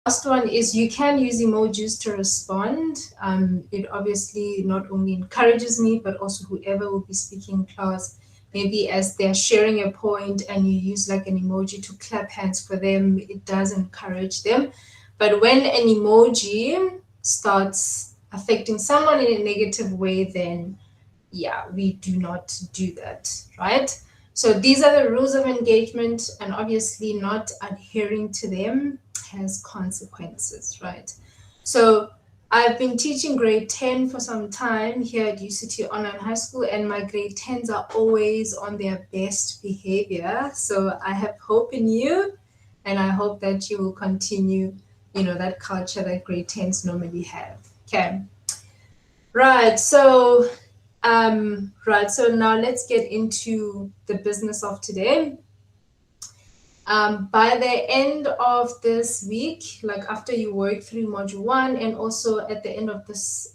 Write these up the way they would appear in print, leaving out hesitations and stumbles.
last one is you can use emojis to respond. It obviously not only encourages me, but also whoever will be speaking in class. Maybe as they're sharing a point and you use like an emoji to clap hands for them, it does encourage them. But when an emoji starts affecting someone in a negative way, then yeah, we do not do that, right? So these are the rules of engagement, and obviously not adhering to them has consequences, right? So I've been teaching grade 10 for some time here at UCT Online High School, and my grade 10s are always on their best behavior. So I have hope in you, and I hope that you will continue, that culture that grade 10s normally have. Okay. Right. So now let's get into the business of today. By the end of this week, like after you work through module one, and also at the end of this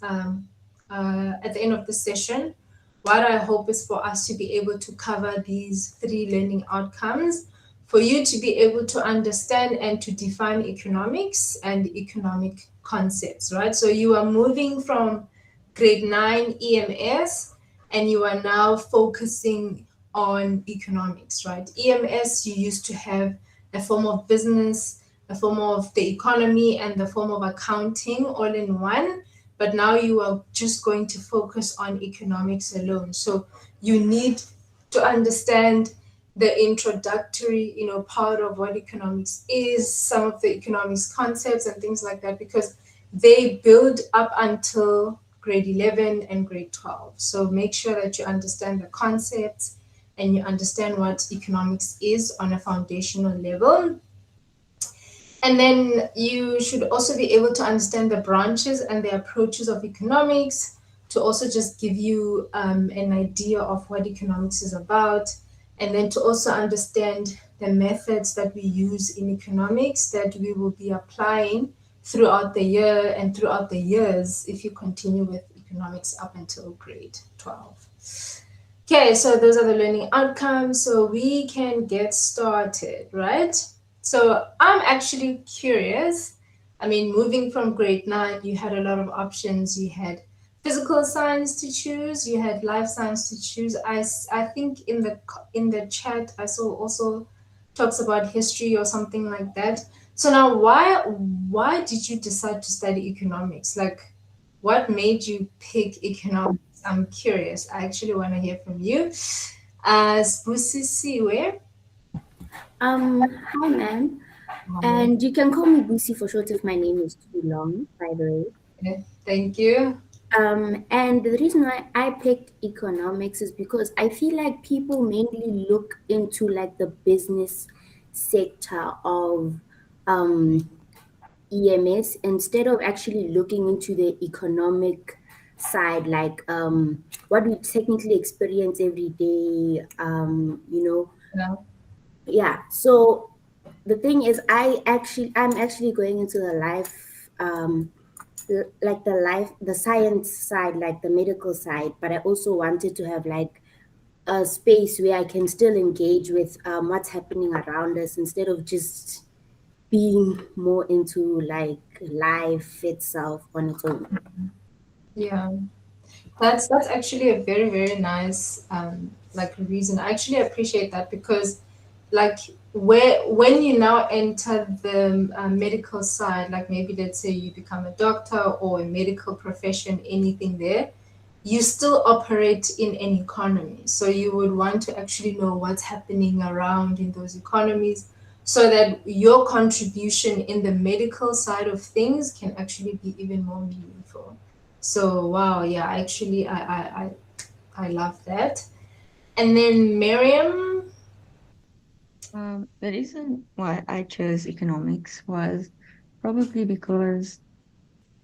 session, what I hope is for us to be able to cover these 3 learning outcomes, for you to be able to understand and to define economics and economic concepts, right? So you are moving from grade 9 EMS, and you are now focusing on economics, right? EMS, you used to have a form of business, a form of the economy, and the form of accounting all in one. But now you are just going to focus on economics alone. So you need to understand the introductory, part of what economics is, some of the economics concepts and things like that, because they build up until grade 11 and grade 12. So make sure that you understand the concepts and you understand what economics is on a foundational level. And then you should also be able to understand the branches and the approaches of economics, to also just give you an idea of what economics is about, and then to also understand the methods that we use in economics that we will be applying throughout the year and throughout the years if you continue with economics up until grade 12. Okay, so those are the learning outcomes. So we can get started, right? So I'm actually curious. I mean, moving from grade 9, you had a lot of options. You had physical science to choose, you had life science to choose. I think in the chat I saw also talks about history or something like that. So now why did you decide to study economics? Like, what made you pick economics? I'm curious. I actually want to hear from you. As Busisiwe. Hi, ma'am. And you can call me Boosie for short if my name is too long, by the way. Thank you. And the reason why I picked economics is because I feel like people mainly look into like the business sector of um, EMS instead of actually looking into the economic side, like what we technically experience every day, Yeah. yeah. So the thing is, I'm actually going into the the science side, like the medical side, but I also wanted to have like a space where I can still engage with what's happening around us instead of just being more into like life itself on its own. Yeah. That's actually a very, very nice like reason. I actually appreciate that because like when you now enter the medical side, like maybe let's say you become a doctor or a medical profession, anything there, you still operate in an economy. So you would want to actually know what's happening around in those economies so that your contribution in the medical side of things can actually be even more meaningful. So wow, yeah, actually I love that. And then Miriam. The reason why I chose economics was probably because,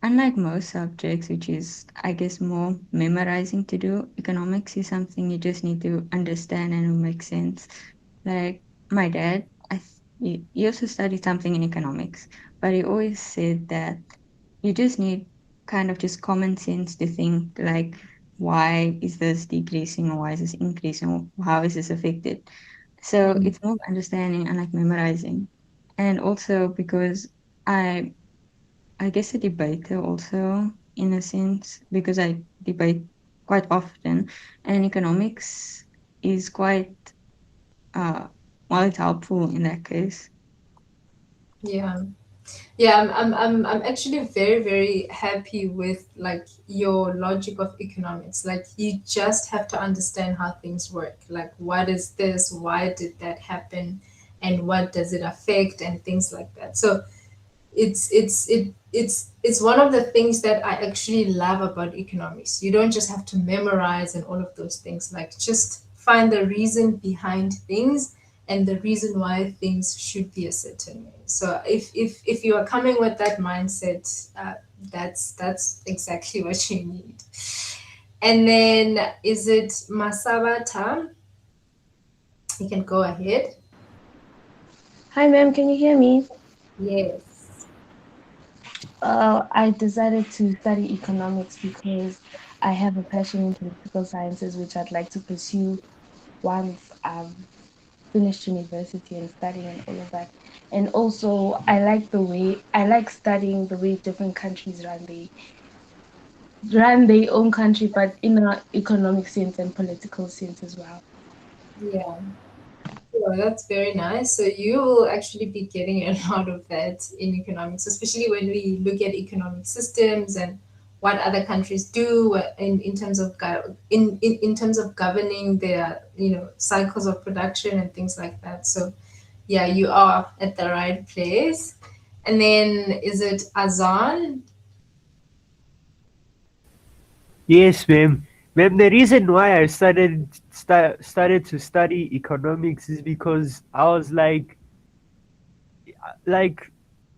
unlike most subjects, which is, I guess, more memorizing to do, economics is something you just need to understand and it'll make sense. Like my dad, he also studied something in economics, but he always said that you just need kind of just common sense to think like, why is this decreasing or why is this increasing or how is this affected? So it's more of understanding and like memorizing. And also because I I guess a debater also in a sense because I debate quite often, and economics is quite well, it's helpful in that case. Yeah. Yeah, I'm actually very, very happy with like your logic of economics. Like you just have to understand how things work. Like what is this? Why did that happen? And what does it affect? And things like that. So it's one of the things that I actually love about economics. You don't just have to memorize and all of those things. Like just find the reason behind things and the reason why things should be a certain way. So if you are coming with that mindset, that's exactly what you need. And then is it Masabata? You can go ahead. Hi, ma'am. Can you hear me? Yes. I decided to study economics because I have a passion in political sciences, which I'd like to pursue once I've finished university and studying and all of that. And also, I like studying the way different countries run their own country, but in an economic sense and political sense as well. Yeah. Oh, that's very nice. So you will actually be getting a lot of that in economics, especially when we look at economic systems and what other countries do in terms of in terms of governing their cycles of production and things like that. So yeah, you are at the right place. And then is it Azan? Yes, ma'am. Ma'am, the reason why I started to study economics is because I was like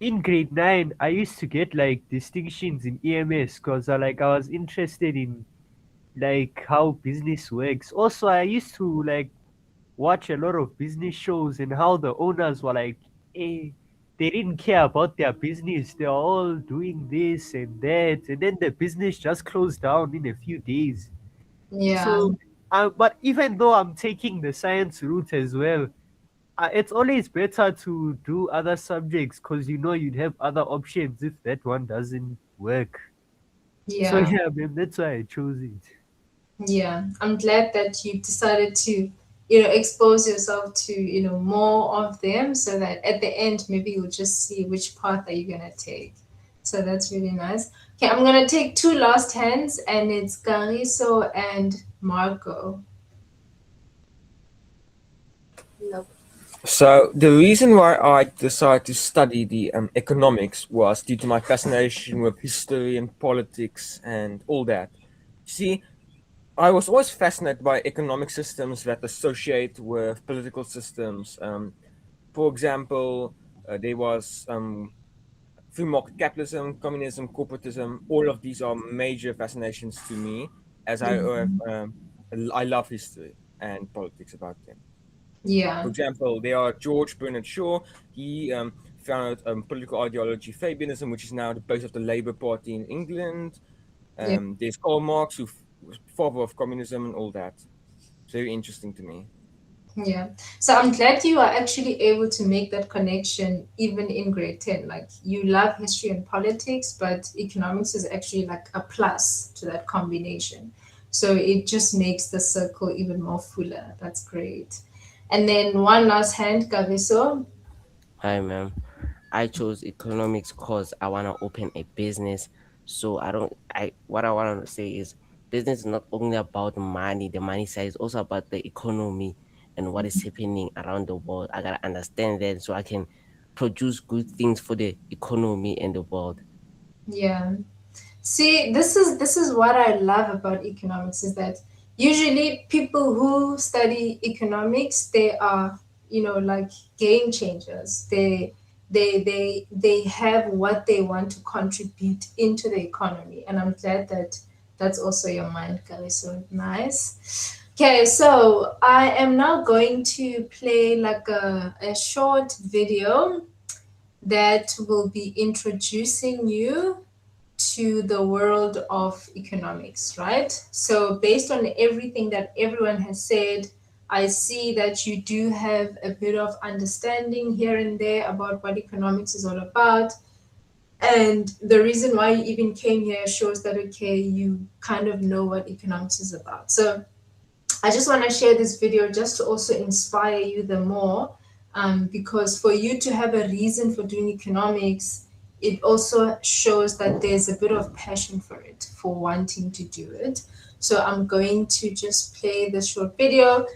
in grade 9 I used to get like distinctions in EMS because I was interested in like how business works. Also, I used to like watch a lot of business shows and how the owners were like, eh, they didn't care about their business. They are all doing this and that, and then the business just closed down in a few days. Yeah. So, but even though I'm taking the science route as well, it's always better to do other subjects because you'd have other options if that one doesn't work. So Yeah. yeah, man, that's why I chose it. Yeah, I'm glad that you decided to, expose yourself to, more of them so that at the end, maybe you'll just see which path are you going to take. So that's really nice. Okay, I'm going to take two last hands and it's Cariso and Marco. No. So the reason why I decided to study the economics was due to my fascination with history and politics and all that. See, I was always fascinated by economic systems that associate with political systems. For example, there was free market capitalism, communism, corporatism. All of these are major fascinations to me, as I love history and politics about them. For Yeah, example, there are George Bernard Shaw. He founded political ideology Fabianism, which is now the base of the Labour Party in England. yeah. There's Karl Marx, who was father of communism and all that. Very interesting to me. Yeah. So I'm glad you are actually able to make that connection even in grade 10. Like you love history and politics, but economics is actually like a plus to that combination. So it just makes the circle even more fuller. That's great. And then one last hand, Gaviso. Hi, ma'am. I chose economics because I want to open a business. So I don't, I, what I want to say is business is not only about money, the money side is also about the economy and what is happening around the world. I got to understand that so I can produce good things for the economy and the world. Yeah. See, this is what I love about economics is that usually people who study economics, they are, like game changers. They have what they want to contribute into the economy. And I'm glad that that's also your mind, Kali. So nice. Okay, so I am now going to play like a short video that will be introducing you to the world of economics, right? So, based on everything that everyone has said, I see that you do have a bit of understanding here and there about what economics is all about. And the reason why you even came here shows that, okay, you kind of know what economics is about. So I just want to share this video just to also inspire you the more, because for you to have a reason for doing economics, it also shows that there's a bit of passion for it, for wanting to do it. So I'm going to just play this short video,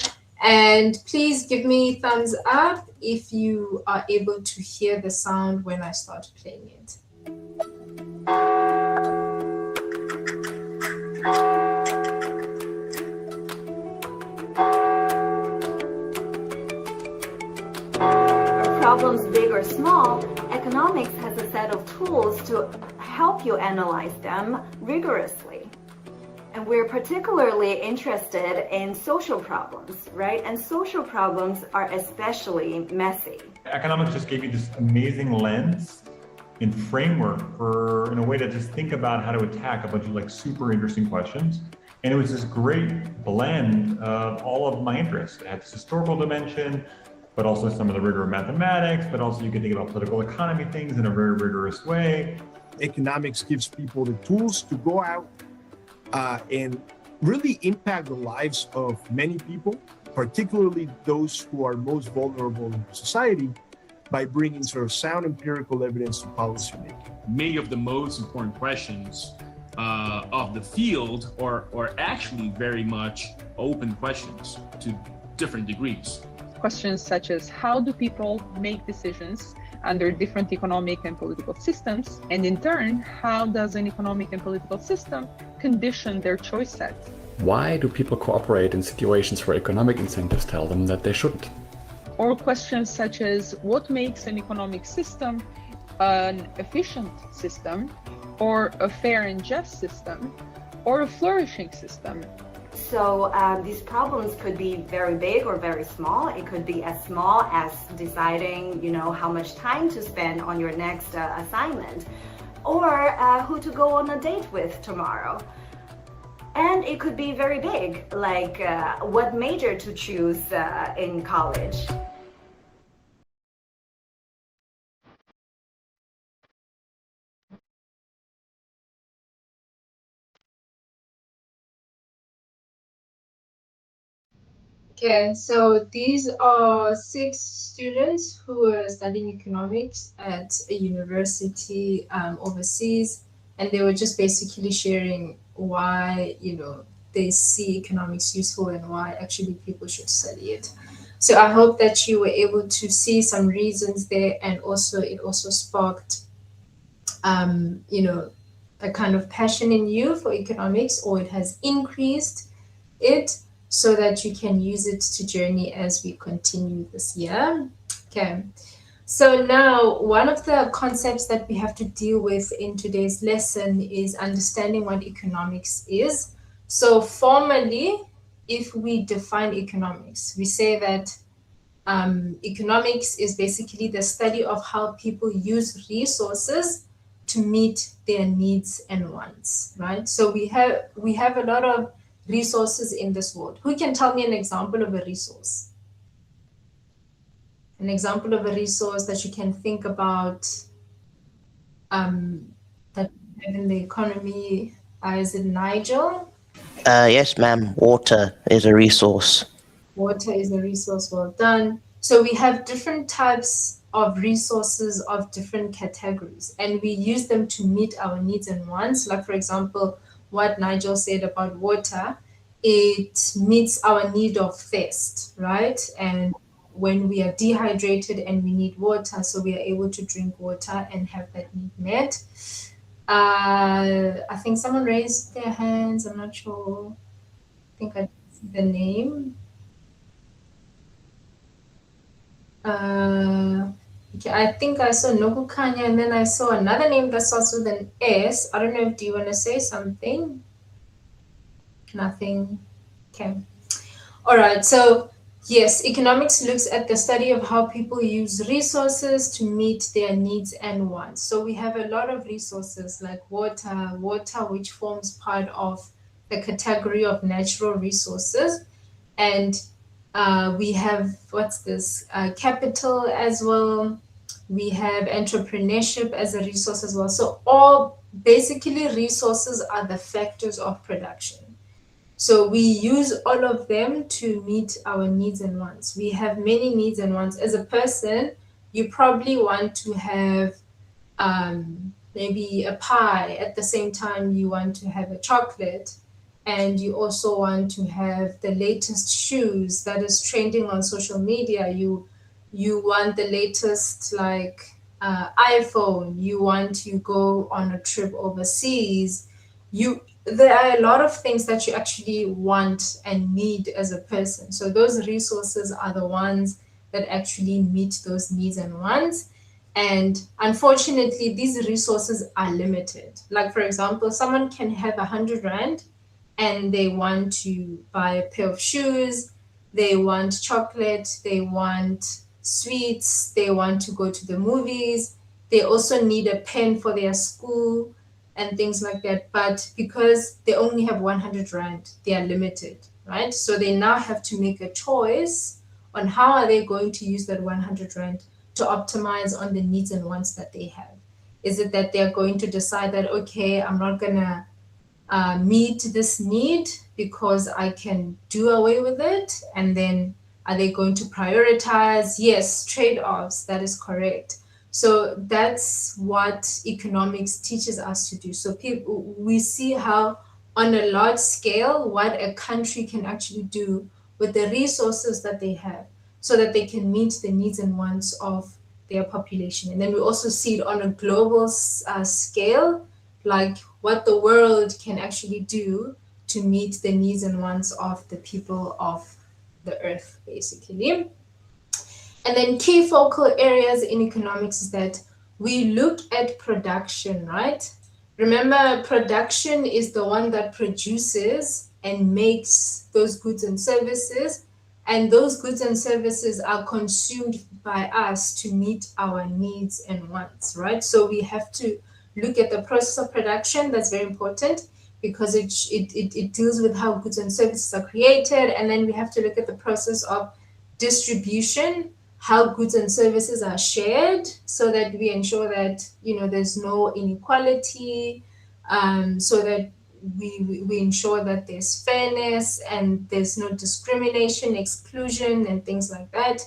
and please give me thumbs up if you are able to hear the sound when I start playing it. Problems big or small, economics has a set of tools to help you analyze them rigorously. And we're particularly interested in social problems, right? And social problems are especially messy. Economics just gave you this amazing lens and framework in a way to just think about how to attack a bunch of like super interesting questions. And it was this great blend of all of my interests. It had this historical dimension, but also some of the rigor of mathematics, but also you can think about political economy things in a very rigorous way. Economics gives people the tools to go out and really impact the lives of many people, particularly those who are most vulnerable in society, by bringing sort of sound empirical evidence to policymaking. Many of the most important questions of the field are actually very much open questions to different degrees. Questions such as how do people make decisions under different economic and political systems, and in turn, how does an economic and political system condition their choice set? Why do people cooperate in situations where economic incentives tell them that they shouldn't? Or questions such as what makes an economic system an efficient system, or a fair and just system, or a flourishing system? So these problems could be very big or very small. It could be as small as deciding, how much time to spend on your next assignment, or who to go on a date with tomorrow. And it could be very big, like what major to choose in college. Okay, so these are 6 students who are studying economics at a university overseas, and they were just basically sharing why, they see economics useful and why actually people should study it. So I hope that you were able to see some reasons there, and also it also sparked, a kind of passion in you for economics, or it has increased it, so that you can use it to journey as we continue this year. Okay, so now one of the concepts that we have to deal with in today's lesson is understanding what economics is. So formally, if we define economics, we say that economics is basically the study of how people use resources to meet their needs and wants, right? So we have a lot of resources in this world. Who can tell me an example of a resource? An example of a resource that you can think about that in the economy. Is it Nigel? Yes, ma'am. Water is a resource. Water is a resource, well done. So we have different types of resources of different categories, and we use them to meet our needs and wants. Like, for example, what Nigel said about water, it meets our need of thirst, right? And when we are dehydrated and we need water, so we are able to drink water and have that need met. I think someone raised their hands, I'm not sure. I think I see the name. Okay, I think I saw Nokukanya, and then I saw another name that starts with an S. I don't know, do you want to say something? Nothing. Okay. All right. So yes, economics looks at the study of how people use resources to meet their needs and wants. So we have a lot of resources like water, which forms part of the category of natural resources. And we have, capital as well. We have entrepreneurship as a resource as well. So all basically resources are the factors of production. So we use all of them to meet our needs and wants. We have many needs and wants. As a person, you probably want to have maybe a pie. At the same time, you want to have a chocolate. And you also want to have the latest shoes that is trending on social media. You want the latest iPhone. You want to go on a trip overseas. There are a lot of things that you actually want and need as a person. So those resources are the ones that actually meet those needs and wants. And unfortunately, these resources are limited. Like, for example, someone can have 100 Rand and they want to buy a pair of shoes, they want chocolate, they want sweets, they want to go to the movies, they also need a pen for their school and things like that. But because they only have 100 Rand, they are limited, right? So they now have to make a choice on how are they going to use that 100 Rand to optimize on the needs and wants that they have. Is it that they're going to decide that, okay, I'm not gonna meet this need because I can do away with it? And then are they going to prioritize? Yes, trade-offs, that is correct. So that's what economics teaches us to do. So we see how on a large scale, what a country can actually do with the resources that they have so that they can meet the needs and wants of their population. And then we also see it on a global scale, like what the world can actually do to meet the needs and wants of the people of the earth, basically. And then key focal areas in economics is that we look at production, right? Remember, production is the one that produces and makes those goods and services, and those goods and services are consumed by us to meet our needs and wants, right? So we have to look at the process of production. That's very important because it deals with how goods and services are created. And then we have to look at the process of distribution, how goods and services are shared so that we ensure that, there's no inequality, so that we ensure that there's fairness and there's no discrimination, exclusion, and things like that.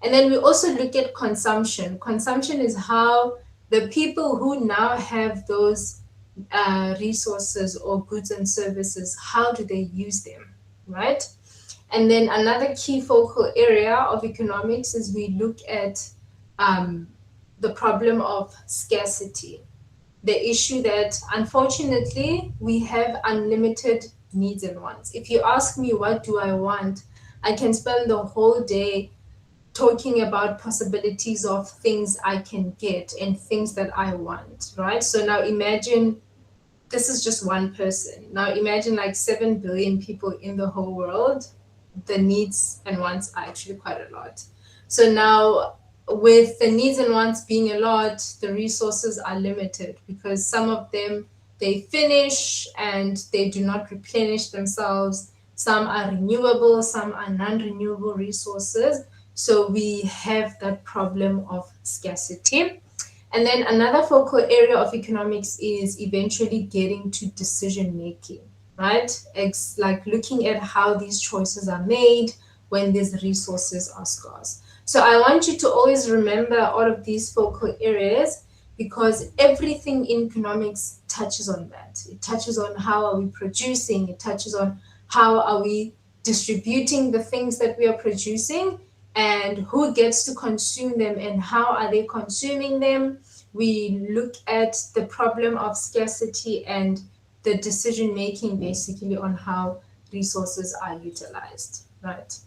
And then we also look at consumption. Consumption is how the people who now have those resources or goods and services, how do they use them, right? And then another key focal area of economics is we look at the problem of scarcity. The issue that unfortunately we have unlimited needs and wants. If you ask me what do I want, I can spend the whole day talking about possibilities of things I can get and things that I want, right? So now imagine this is just one person. Now imagine like 7 billion people in the whole world. The needs and wants are actually quite a lot. So now with the needs and wants being a lot, the resources are limited because some of them, they finish and they do not replenish themselves. Some are renewable, some are non-renewable resources. So we have that problem of scarcity. And then another focal area of economics is eventually getting to decision making, right? It's like looking at how these choices are made when these resources are scarce. So I want you to always remember all of these focal areas because everything in economics touches on that. It touches on how are we producing, it touches on how are we distributing the things that we are producing and who gets to consume them and how are they consuming them. We look at the problem of scarcity and the decision making basically on how resources are utilized, right?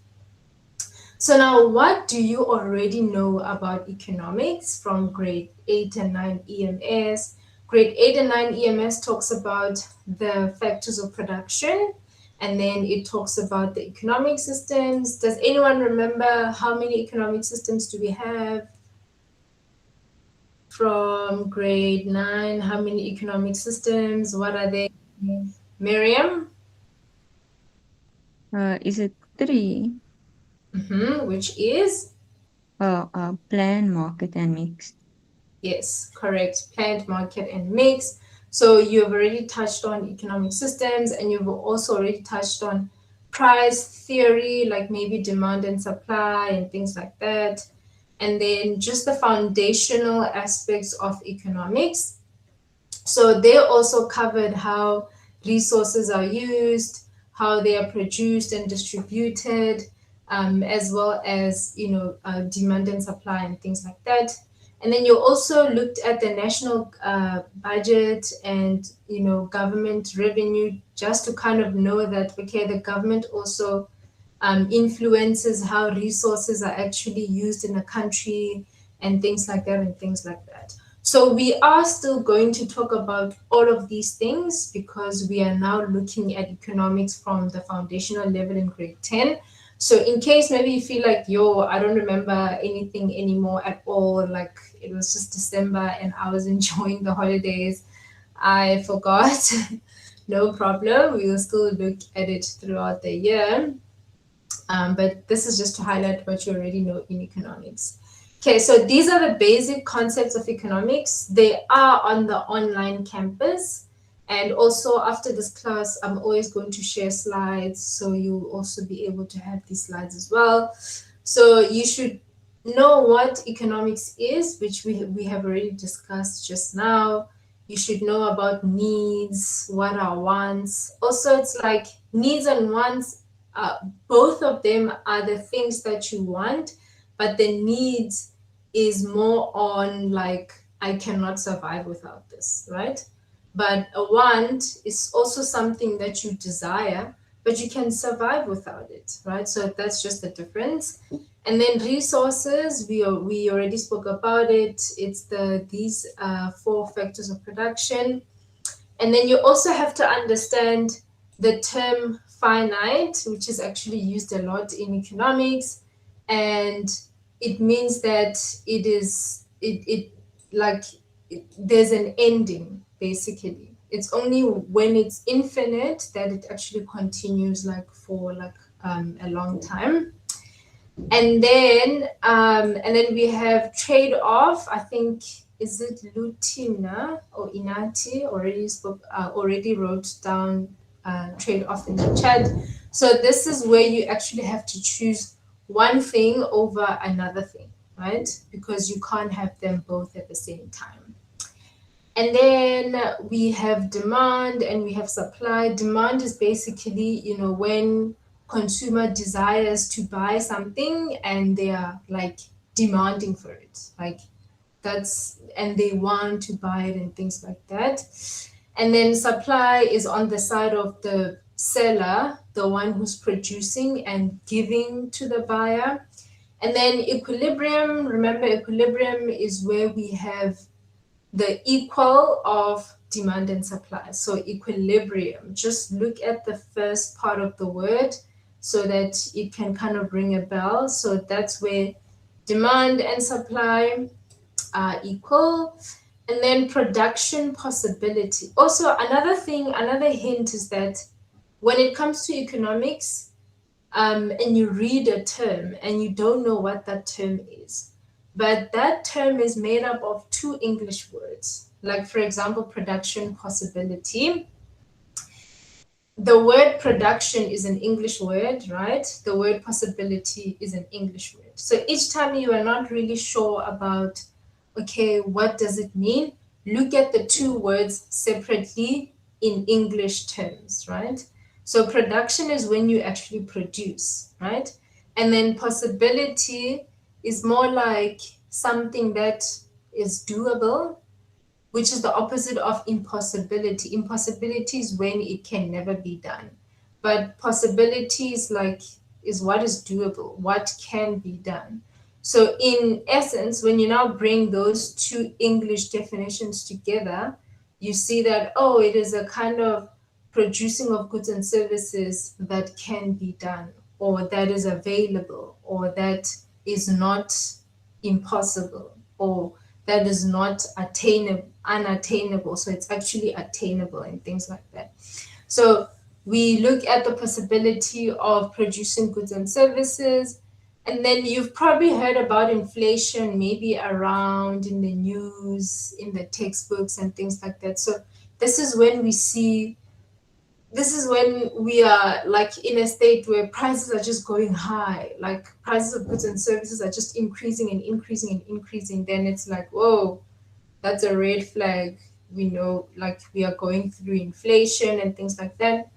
So now what do you already know about economics from grade 8 and 9 EMS? Grade 8 and 9 EMS talks about the factors of production, and then it talks about the economic systems. Does anyone remember how many economic systems do we have? From grade 9, how many economic systems? What are they? Miriam? Is it 3? Which is? Plan, market, and mixed. Yes, correct. Planned, market, and mix. So you've already touched on economic systems, and you've also already touched on price theory, like maybe demand and supply and things like that. And then just the foundational aspects of economics. So they also covered how resources are used, how they are produced and distributed, as well as demand and supply and things like that. And then you also looked at the national budget and government revenue, just to kind of know that okay, the government also influences how resources are actually used in a country and things like that. So we are still going to talk about all of these things because we are now looking at economics from the foundational level in grade 10. So in case maybe you feel like, I don't remember anything anymore at all, like it was just December and I was enjoying the holidays, I forgot, no problem. We will still look at it throughout the year. But this is just to highlight what you already know in economics. Okay, so these are the basic concepts of economics. They are on the online campus. And also after this class, I'm always going to share slides. So you'll also be able to have these slides as well. So you should know what economics is, which we have already discussed just now. You should know about needs, what are wants. Also, it's like needs and wants, both of them are the things that you want, but the needs is more on like, I cannot survive without this, right? But a want is also something that you desire, but you can survive without it, right? So that's just the difference. And then resources, we already spoke about it. It's these 4 factors of production. And then you also have to understand the term finite, which is actually used a lot in economics. And it means that there's an ending, basically. It's only when it's infinite that it actually continues for a long time. And then we have trade-off. I think, is it Lutina or Inati already wrote down trade-off in the chat. So this is where you actually have to choose one thing over another thing, right? Because you can't have them both at the same time. And then we have demand and we have supply. Demand is basically, when consumer desires to buy something and they are like demanding for it, and they want to buy it and things like that. And then supply is on the side of the seller, the one who's producing and giving to the buyer. And then equilibrium, remember equilibrium is where we have the equal of demand and supply. So equilibrium, just look at the first part of the word so that it can kind of ring a bell. So that's where demand and supply are equal. And then production possibility. Also, another hint is that when it comes to economics, and you read a term and you don't know what that term is, but that term is made up of 2 English words. Like, for example, production possibility. The word production is an English word, right? The word possibility is an English word. So each time you are not really sure about, okay, what does it mean? Look at the 2 words separately in English terms, right? So production is when you actually produce, right? And then possibility is more like something that is doable, which is the opposite of impossibility. Impossibility is when it can never be done. But possibility is what is doable, what can be done. So in essence, when you now bring those 2 English definitions together, you see that, it is a kind of producing of goods and services that can be done, or that is available, or that is not impossible, or that is not unattainable. So it's actually attainable and things like that. So we look at the possibility of producing goods and services. And then you've probably heard about inflation, maybe around in the news, in the textbooks and things like that. So this is when we are like in a state where prices are just going high, like prices of goods and services are just increasing and increasing and increasing. Then it's like, whoa, that's a red flag. We know like we are going through inflation and things like that.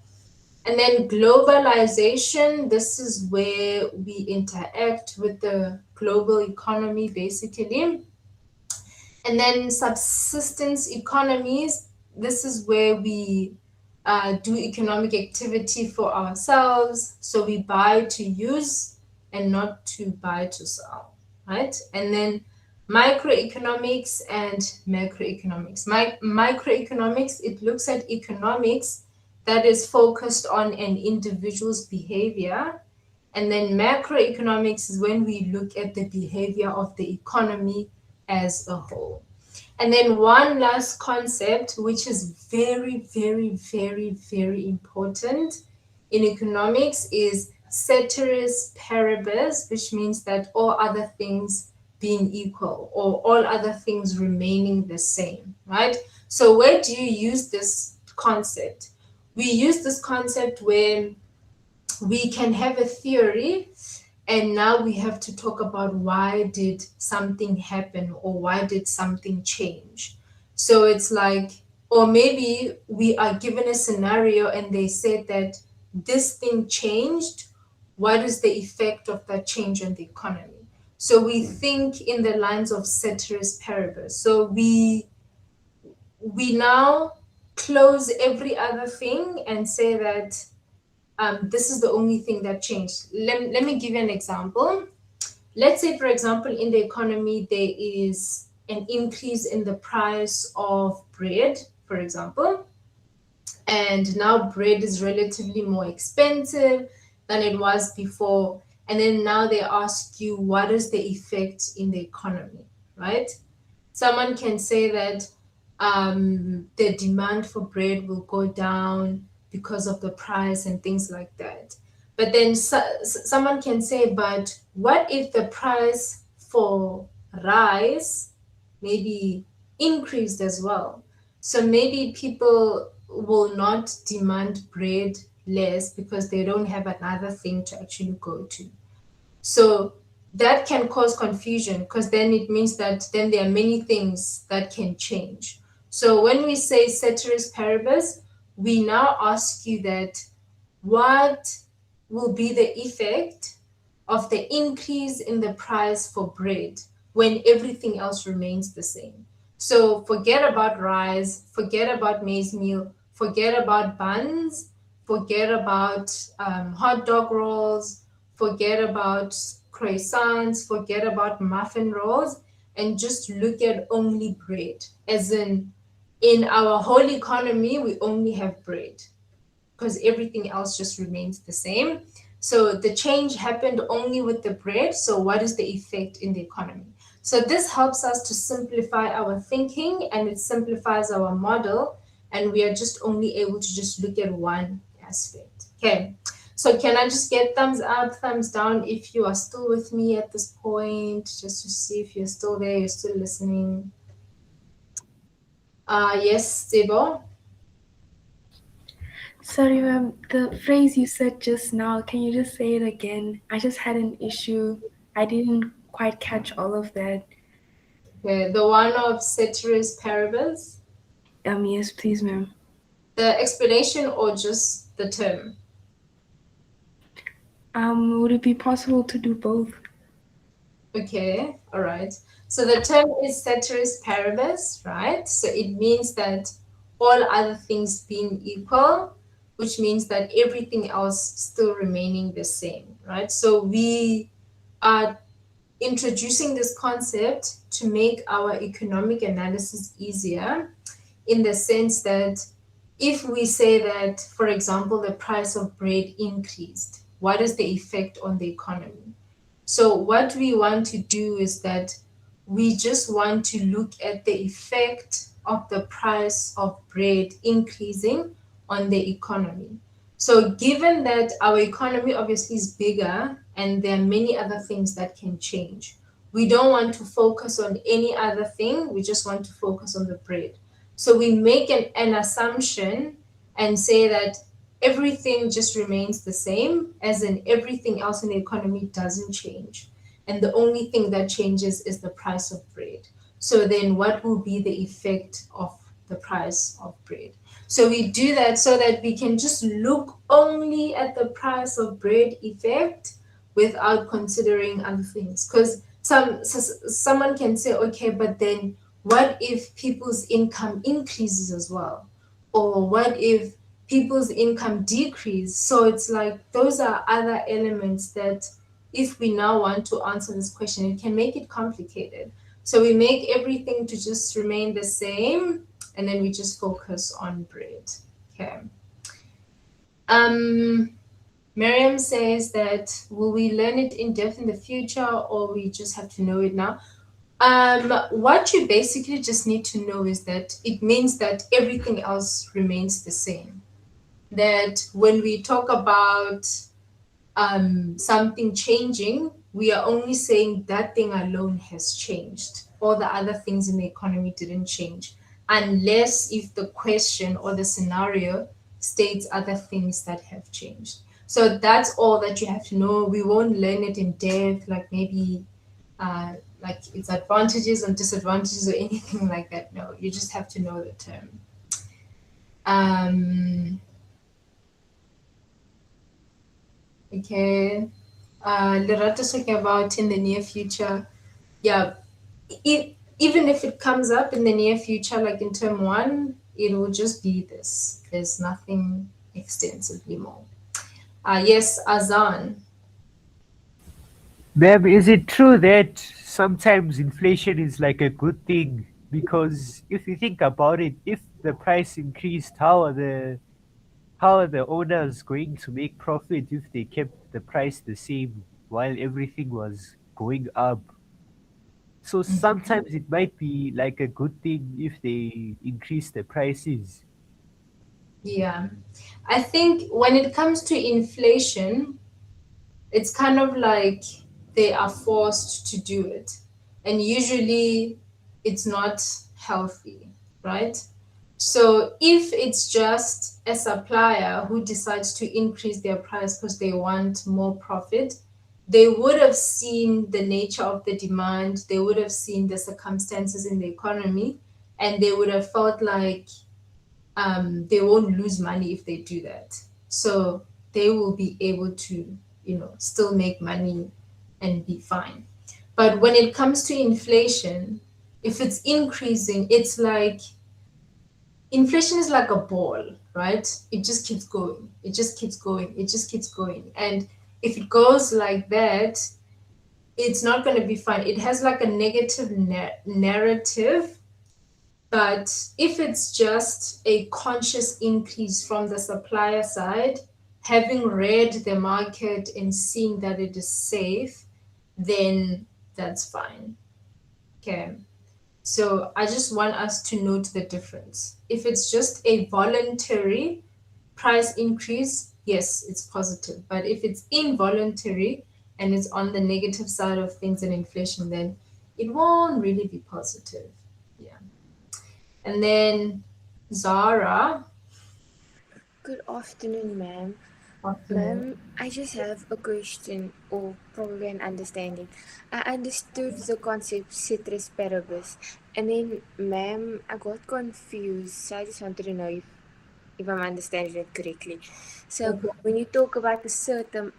And then globalization, this is where we interact with the global economy, basically. And then subsistence economies, this is where we do economic activity for ourselves. So we buy to use and not to buy to sell, right? And then microeconomics and macroeconomics. Microeconomics, it looks at economics that is focused on an individual's behavior. And then macroeconomics is when we look at the behavior of the economy as a whole. And then one last concept, which is very, very, very, very important in economics, is ceteris paribus, which means that all other things being equal or all other things remaining the same, right? So where do you use this concept? We use this concept where we can have a theory and now we have to talk about why did something happen or why did something change. So it's like, or maybe we are given a scenario and they said that this thing changed. What is the effect of that change on the economy? So we think in the lines of ceteris paribus. So we now close every other thing and say that this is the only thing that changed. Let me give you an example. Let's say, for example, in the economy, there is an increase in the price of bread, for example, and now bread is relatively more expensive than it was before. And then now they ask you, what is the effect in the economy, right? Someone can say that the demand for bread will go down because of the price and things like that. But then someone can say, but what if the price for rice maybe increased as well? So maybe people will not demand bread less because they don't have another thing to actually go to. So that can cause confusion because then it means that then there are many things that can change. So when we say ceteris paribus, we now ask you that what will be the effect of the increase in the price for bread when everything else remains the same? So forget about rice, forget about maize meal, forget about buns, forget about hot dog rolls, forget about croissants, forget about muffin rolls, and just look at only bread. As in our whole economy, we only have bread because everything else just remains the same. So the change happened only with the bread. So what is the effect in the economy? So this helps us to simplify our thinking and it simplifies our model. And we are just only able to just look at one aspect. Okay. So can I just get thumbs up, thumbs down if you are still with me at this point, just to see if you're still there, you're still listening. Yes, Zebo? Sorry, ma'am. The phrase you said just now, can you just say it again? I just had an issue. I didn't quite catch all of that. Okay, the one of ceteris paribus? Yes, please, ma'am. The explanation or just the term? Would it be possible to do both? Okay, all right. So the term is ceteris paribus, right? So it means that all other things being equal, which means that everything else still remaining the same, right? So we are introducing this concept to make our economic analysis easier in the sense that if we say that, for example, the price of bread increased, what is the effect on the economy? So what we want to do is that we just want to look at the effect of the price of bread increasing on the economy. So given that our economy obviously is bigger and there are many other things that can change, we don't want to focus on any other thing. We just want to focus on the bread. So we make an assumption and say that everything just remains the same, as in everything else in the economy doesn't change. And the only thing that changes is the price of bread. So then what will be the effect of the price of bread? So we do that so that we can just look only at the price of bread effect without considering other things. Because someone can say, okay, but then what if people's income increases as well? Or what if people's income decrease? So it's like those are other elements that if we now want to answer this question, it can make it complicated. So we make everything to just remain the same, and then we just focus on bread. Okay. Miriam says that will we learn it in depth in the future, or we just have to know it now? What you basically just need to know is that it means that everything else remains the same. That when we talk about something changing, we are only saying that thing alone has changed. All the other things in the economy didn't change, unless if the question or the scenario states other things that have changed. So that's all that you have to know. We won't learn it in depth, like maybe like its advantages and disadvantages or anything like that. No, you just have to know the term. Okay. Lerato's talking about in the near future. Yeah, even if it comes up in the near future, like in term 1, it will just be this. There's nothing extensively more. Yes, Azan. Ma'am, is it true that sometimes inflation is like a good thing? Because if you think about it, if the price increased, how are the owners going to make profit if they kept the price the same while everything was going up? So sometimes it might be like a good thing if they increase the prices. Yeah, I think when it comes to inflation, it's kind of like they are forced to do it. And usually it's not healthy, right? So if it's just a supplier who decides to increase their price because they want more profit, they would have seen the nature of the demand, they would have seen the circumstances in the economy, and they would have felt like they won't lose money if they do that. So they will be able to, still make money and be fine. But when it comes to inflation, if it's increasing, it's like inflation is like a ball, right? It just keeps going. It just keeps going. It just keeps going. And if it goes like that, it's not going to be fine. It has like a negative narrative. But if it's just a conscious increase from the supplier side, having read the market and seeing that it is safe, then that's fine. Okay. So I just want us to note the difference. If it's just a voluntary price increase, yes, it's positive. But if it's involuntary and it's on the negative side of things and inflation, then it won't really be positive. Yeah. And then Zara. Good afternoon, ma'am. Afternoon. Ma'am, I just have a question or probably an understanding. I understood the concept ceteris paribus, and then, ma'am, I got confused. So I just wanted to know if I'm understanding it correctly. So when you talk about a certain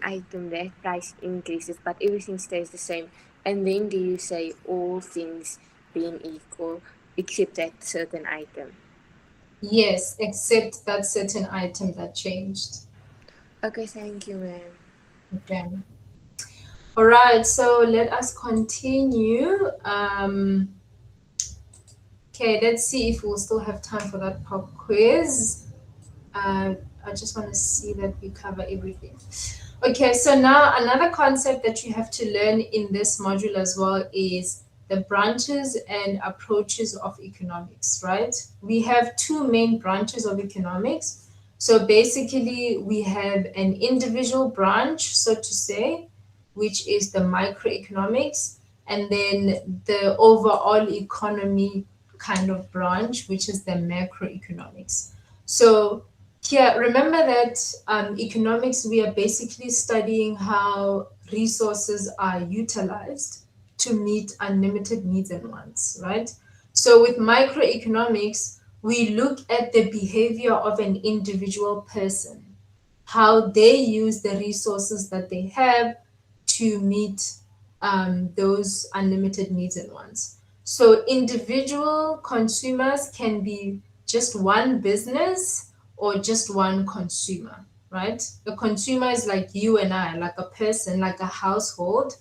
item, that price increases, but everything stays the same, and then do you say all things being equal except that certain item? Yes, except that certain item that changed. Okay, thank you, ma'am. Okay. All right, so let us continue. Okay, let's see if we'll still have time for that pop quiz. I just want to see that we cover everything. Okay, so now another concept that you have to learn in this module as well is the branches and approaches of economics, right? We have two main branches of economics. So basically, we have an individual branch, so to say, which is the microeconomics, and then the overall economy kind of branch, which is the macroeconomics. So here, remember that economics, we are basically studying how resources are utilized to meet unlimited needs and wants, right? So with microeconomics, we look at the behavior of an individual person, how they use the resources that they have to meet those unlimited needs and wants. So individual consumers can be just one business or just one consumer, right? A consumer is like you and I, like a person, like a household,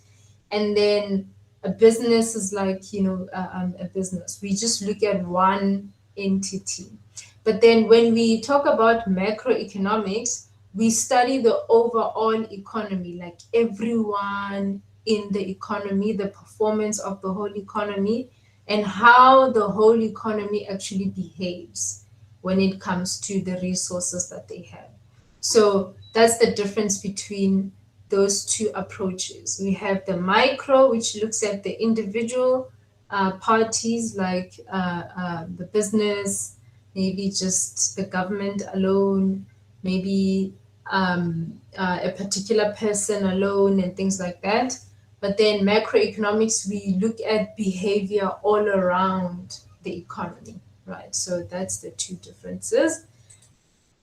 and then a business is like, you know, a business. We just look at one entity. But then when we talk about macroeconomics, we study the overall economy, like everyone in the economy, the performance of the whole economy, and how the whole economy actually behaves when it comes to the resources that they have. So that's the difference between those two approaches. We have the micro, which looks at the individual parties, like the business, maybe just the government alone, maybe a particular person alone, and things like that. But then macroeconomics, we look at behavior all around the economy, right? So that's the two differences.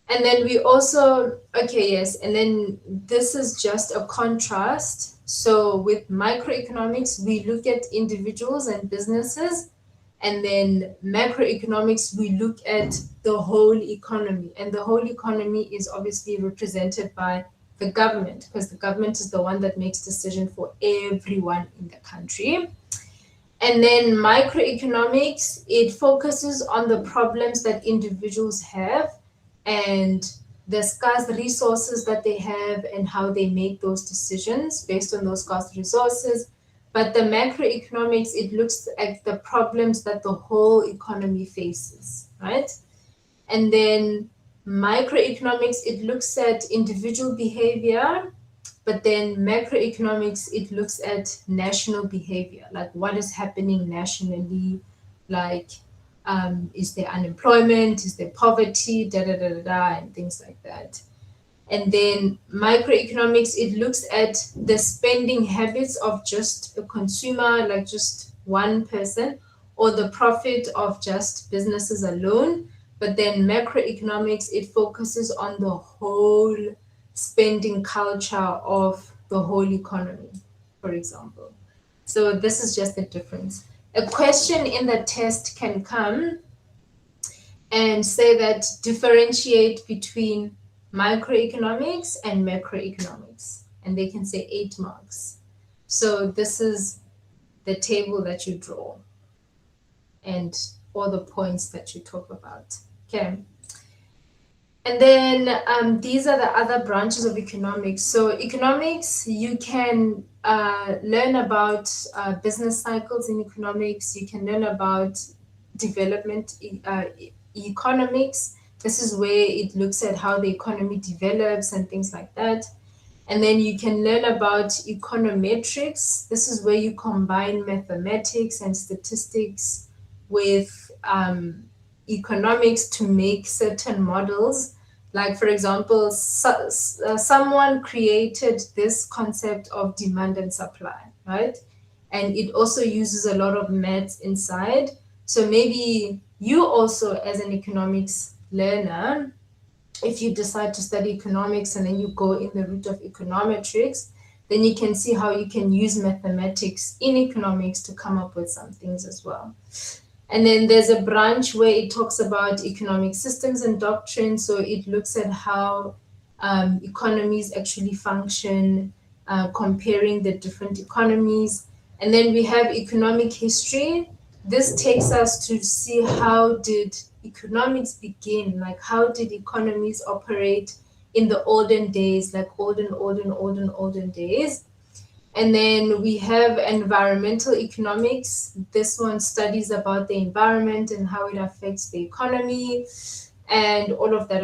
And then we also, okay, yes, and then this is just a contrast. So with microeconomics, we look at individuals and businesses, and then macroeconomics, we look at the whole economy. And the whole economy is obviously represented by the government, because the government is the one that makes decision for everyone in the country. And then microeconomics, it focuses on the problems that individuals have and the scarce resources that they have and how they make those decisions based on those scarce resources. But the macroeconomics, it looks at the problems that the whole economy faces, right? And then microeconomics, it looks at individual behavior, but then macroeconomics, it looks at national behavior, like what is happening nationally, like is there unemployment, is there poverty, and things like that. And then microeconomics, it looks at the spending habits of just a consumer, like just one person, or the profit of just businesses alone. But then macroeconomics, it focuses on the whole spending culture of the whole economy, for example. So this is just the difference. A question in the test can come and say that differentiate between microeconomics and macroeconomics, and they can say 8 marks. So this is the table that you draw and all the points that you talk about. Okay. And then these are the other branches of economics. So economics, you can learn about business cycles in economics. You can learn about development economics. This is where it looks at how the economy develops and things like that. And then you can learn about econometrics. This is where you combine mathematics and statistics with economics to make certain models. Like, for example, someone created this concept of demand and supply, right? And it also uses a lot of maths inside. So maybe you also, as an economics learner, if you decide to study economics and then you go in the route of econometrics, then you can see how you can use mathematics in economics to come up with some things as well. And then there's a branch where it talks about economic systems and doctrine. So it looks at how economies actually function, comparing the different economies. And then we have economic history. This takes us to see how did economics begin, like how did economies operate in the olden days, like olden days. And then we have environmental economics. This one studies about the environment and how it affects the economy. and all of that,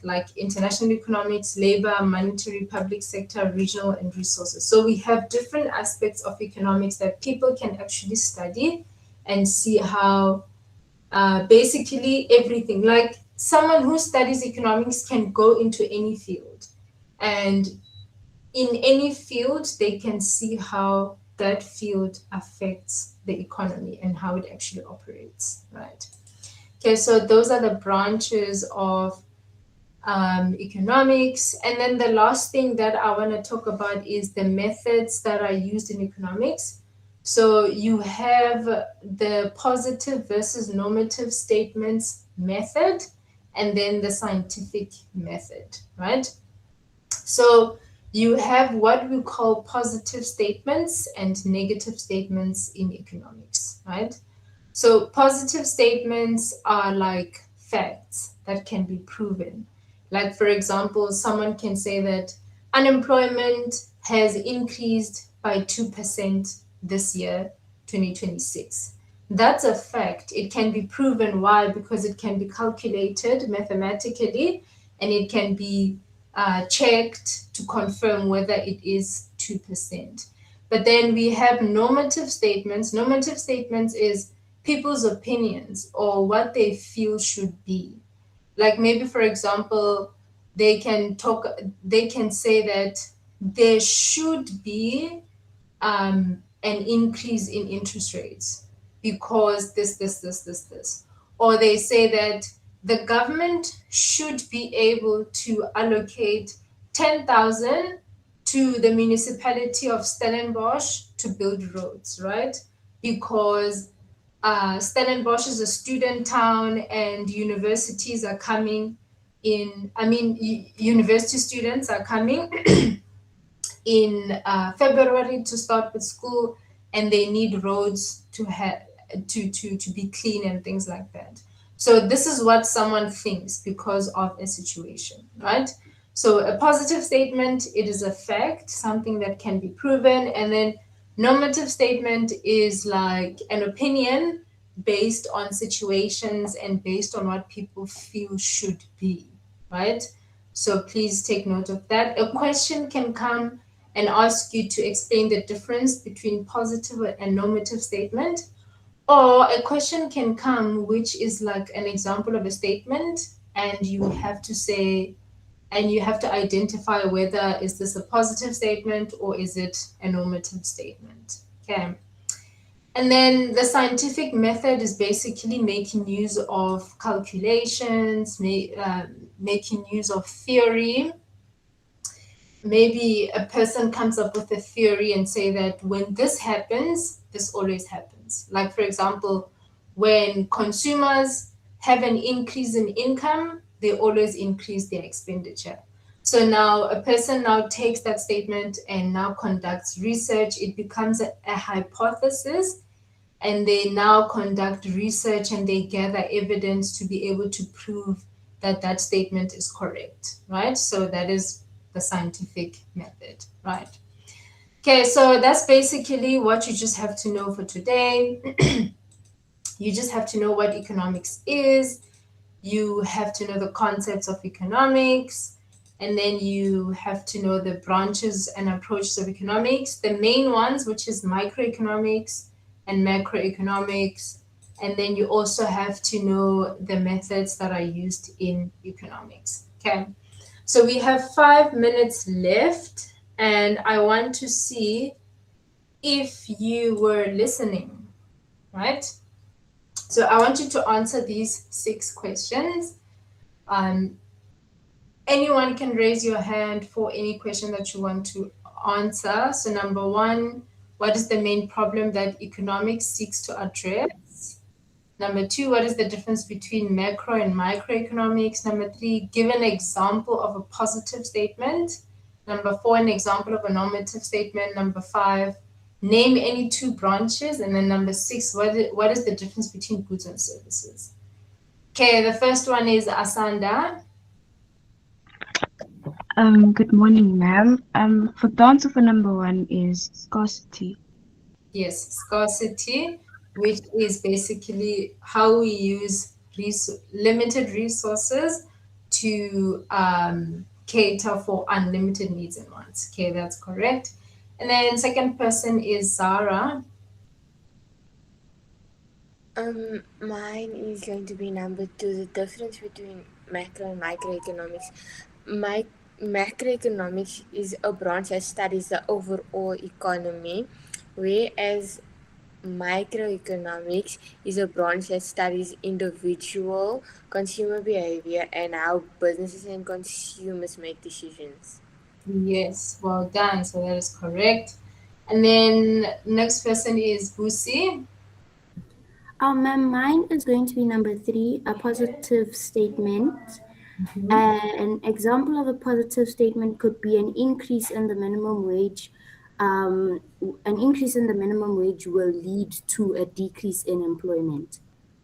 like international economics, labor, monetary, public sector, regional, and resources. So we have different aspects of economics that people can actually study and see how basically everything, like someone who studies economics can go into any field, and in any field they can see how that field affects the economy and how it actually operates, right? Okay, so those are the branches of economics. And then the last thing that I want to talk about is the methods that are used in economics. So you have the positive versus normative statements method, and then the scientific method, right? So you have what we call positive statements and negative statements in economics, right? So positive statements are like facts that can be proven. Like, for example, someone can say that unemployment has increased by 2% this year, 2026. That's a fact. It can be proven. Why? Because it can be calculated mathematically, and it can be checked to confirm whether it is 2%. But then we have normative statements. Normative statements is people's opinions or what they feel should be. Like maybe, for example, they can say that there should be an increase in interest rates because this. Or they say that the government should be able to allocate 10,000 to the municipality of Stellenbosch to build roads, right? Because Stellenbosch is a student town and universities are coming in, university students are coming in February to start with school, and they need roads to be clean and things like that. So this is what someone thinks because of a situation, right? So a positive statement, it is a fact, something that can be proven. And then normative statement is like an opinion based on situations and based on what people feel should be, right? So please take note of that. A question can come and ask you to explain the difference between positive and normative statement. Or a question can come which is like an example of a statement, and you have to say, and you have to identify whether is this a positive statement or is it a normative statement, okay? And then the scientific method is basically making use of calculations, making use of theory. Maybe a person comes up with a theory and say that when this happens, this always happens. Like, for example, when consumers have an increase in income, they always increase their expenditure. So now a person now takes that statement and now conducts research. It becomes a hypothesis, and they now conduct research and they gather evidence to be able to prove that that statement is correct, right? So that is the scientific method, right? Okay, so that's basically what you just have to know for today. You just have to know what economics is. You have to know the concepts of economics, and then you have to know the branches and approaches of economics, the main ones, which is microeconomics and macroeconomics. And then you also have to know the methods that are used in economics, okay? So we have 5 minutes left, and I want to see if you were listening, right? So I want you to answer these 6 questions. Anyone can raise your hand for any question that you want to answer. So number 1, what is the main problem that economics seeks to address? Number 2, what is the difference between macro and microeconomics? Number 3, give an example of a positive statement. Number 4, an example of a normative statement. Number 5, name any 2 branches. And then number 6, what is the difference between goods and services? Okay, the first one is Asanda. Good morning, ma'am. For the answer for number 1 is scarcity. Yes, scarcity, which is basically how we use limited resources to cater for unlimited needs and wants. Okay, that's correct. And then second person is Zara. Mine is going to be number 2, the difference between macro and microeconomics. Macroeconomics is a branch that studies the overall economy, whereas microeconomics is a branch that studies individual consumer behavior and how businesses and consumers make decisions. Yes, well done. So that is correct. And then next person is Busi. Ma'am, mine is going to be number 3, a positive statement. An example of a positive statement could be an increase in the minimum wage. An increase in the minimum wage will lead to a decrease in employment.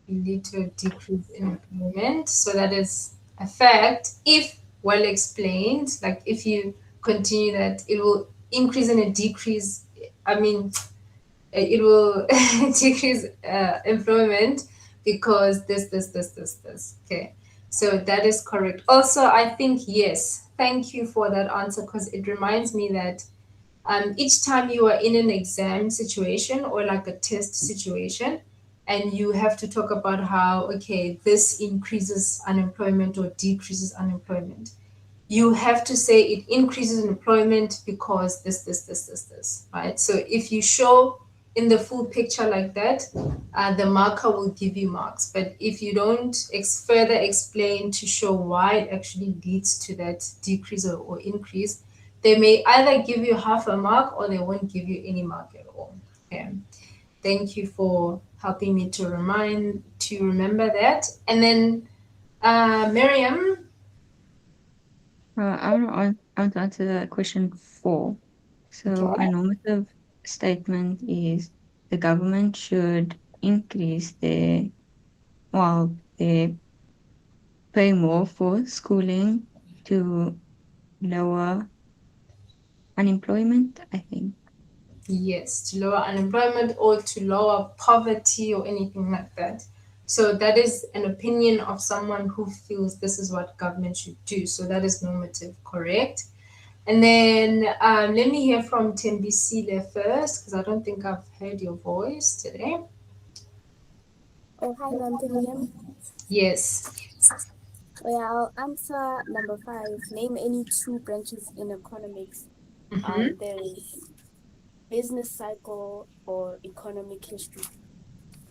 Lead to a decrease in employment. So that is a fact. If well explained, like if you continue that, it will increase and a decrease. It will decrease employment because this. Okay. So that is correct. Also, I think, yes, thank you for that answer because it reminds me that each time you are in an exam situation or like a test situation and you have to talk about how, okay, this increases unemployment or decreases unemployment, you have to say it increases employment because this, right? So if you show in the full picture like that, the marker will give you marks. But if you don't further explain to show why it actually leads to that decrease or increase, they may either give you half a mark or they won't give you any mark at all. Okay. Thank you for helping me to remember that. And then Miriam. I want to answer question 4. So Okay. a normative statement is the government should increase their pay more for schooling to lower unemployment, I think. Yes, to lower unemployment or to lower poverty or anything like that. So that is an opinion of someone who feels this is what government should do. So that is normative, correct? And then let me hear from Tembisile first, because I don't think I've heard your voice today. Oh, hi, ma'am. Can you hear me? Yes. Oh, yeah, I'll answer number 5. Name any 2 branches in economics. There is business cycle or economic history.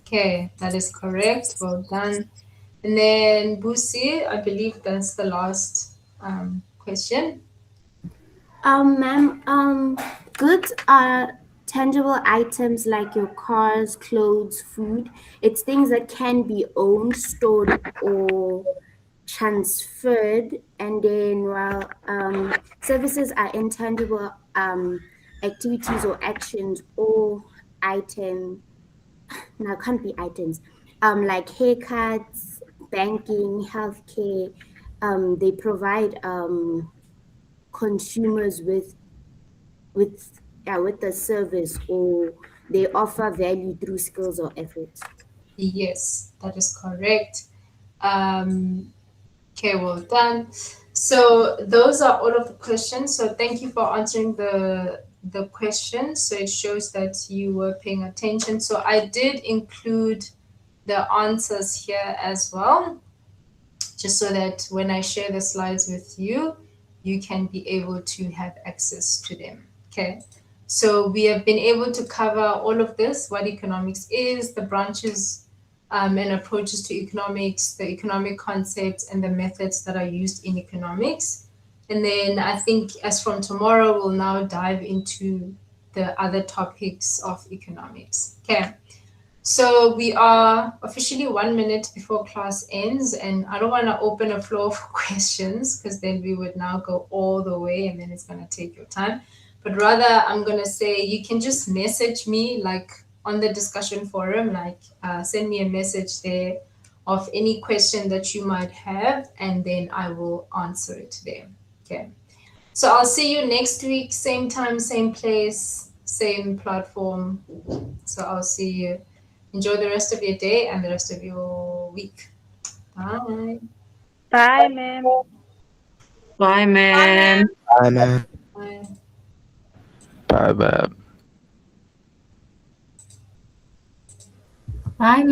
Okay, that is correct. Well done. And then Busi, I believe that's the last question. Ma'am, goods are tangible items like your cars, clothes, food. It's things that can be owned, stored, or transferred. And then while services are intangible activities or actions or items. Now can't be items. Like haircuts, banking, healthcare. They provide consumers with the service, or they offer value through skills or efforts. Yes, that is correct. Okay, well done. So those are all of the questions. So thank you for answering the questions. So it shows that you were paying attention. So I did include the answers here as well, just so that when I share the slides with you, you can be able to have access to them. Okay. So we have been able to cover all of this, what economics is, the branches and approaches to economics, the economic concepts and the methods that are used in economics. And then I think as from tomorrow, we'll now dive into the other topics of economics. Okay. So we are officially 1 minute before class ends, and I don't want to open a floor for questions because then we would now go all the way and then it's going to take your time. But rather, I'm going to say you can just message me like on the discussion forum, like send me a message there of any question that you might have, and then I will answer it there. Okay. So I'll see you next week, same time, same place, same platform. So I'll see you. Enjoy the rest of your day and the rest of your week. Bye. Bye, ma'am. Bye, ma'am. Bye, man. Bye. Bye, bye. Bye,